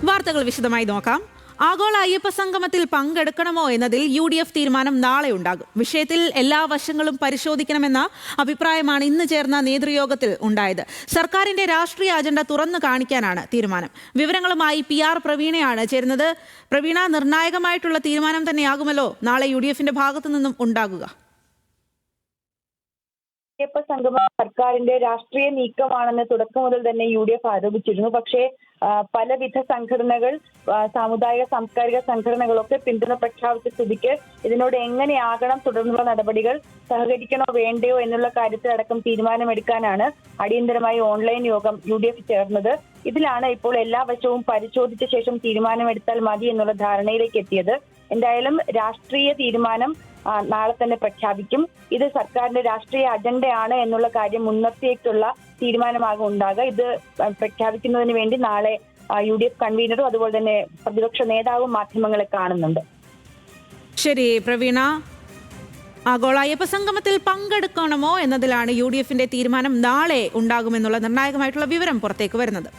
വാർത്തകൾ വിശദമായി നോക്കാം. ആഗോള അയ്യപ്പ സംഗമത്തിൽ പങ്കെടുക്കണമോ എന്നതിൽ UDF തീരുമാനം നാളെ ഉണ്ടാകും. വിഷയത്തിൽ എല്ലാ വശങ്ങളും പരിശോധിക്കണമെന്ന അഭിപ്രായമാണ് ഇന്ന് ചേർന്ന നേതൃയോഗത്തിൽ ഉണ്ടായത്. സർക്കാരിന്റെ രാഷ്ട്രീയ അജണ്ട തുറന്നു കാണിക്കാനാണ് തീരുമാനം. വിവരങ്ങളുമായി PR പ്രവീണയാണ് ചേരുന്നത്. പ്രവീണ, നിർണായകമായിട്ടുള്ള തീരുമാനം തന്നെയാകുമല്ലോ നാളെ UDFന്റെ ഭാഗത്തു നിന്നും ഉണ്ടാകുക? അയ്യപ്പ സംഗമം സർക്കാരിന്റെ രാഷ്ട്രീയ നീക്കമാണെന്ന് തുടക്കം മുതൽ തന്നെ UDF ആരോപിച്ചിരുന്നു. പക്ഷേ പലവിധ സംഘടനകൾ, സാമുദായിക സാംസ്കാരിക സംഘടനകളൊക്കെ പിന്തുണ പ്രഖ്യാപിച്ച സ്ഥിതിക്ക് ഇതിനോട് എങ്ങനെയാകണം തുടർന്നുള്ള നടപടികൾ, സഹകരിക്കണോ വേണ്ടയോ എന്നുള്ള കാര്യത്തിലടക്കം തീരുമാനമെടുക്കാനാണ് അടിയന്തരമായി ഓൺലൈൻ യോഗം UDF ചേർന്നത്. ഇതിലാണ് ഇപ്പോൾ എല്ലാ വശവും പരിശോധിച്ച ശേഷം തീരുമാനമെടുത്താൽ മതി എന്നുള്ള ധാരണയിലേക്ക് എത്തിയത്. എന്തായാലും രാഷ്ട്രീയ തീരുമാനം നാളെ തന്നെ പ്രഖ്യാപിക്കും. ഇത് സർക്കാരിന്റെ രാഷ്ട്രീയ അജണ്ടയാണ് എന്നുള്ള കാര്യം മുൻനിർത്തിയിട്ടുള്ള തീരുമാനമാകും ഉണ്ടാകുക. ഇത് പ്രഖ്യാപിക്കുന്നതിന് വേണ്ടി നാളെ UDF കൺവീനറും അതുപോലെ തന്നെ പ്രതിപക്ഷ നേതാവും മാധ്യമങ്ങളെ കാണുന്നുണ്ട്. ശരി പ്രവീണ, ആഗോള അയ്യപ്പ സംഗമത്തിൽ പങ്കെടുക്കണമോ എന്നതിലാണ് UDFന്റെ തീരുമാനം നാളെ ഉണ്ടാകുമെന്നുള്ള നിർണായകമായിട്ടുള്ള വിവരം പുറത്തേക്ക് വരുന്നത്.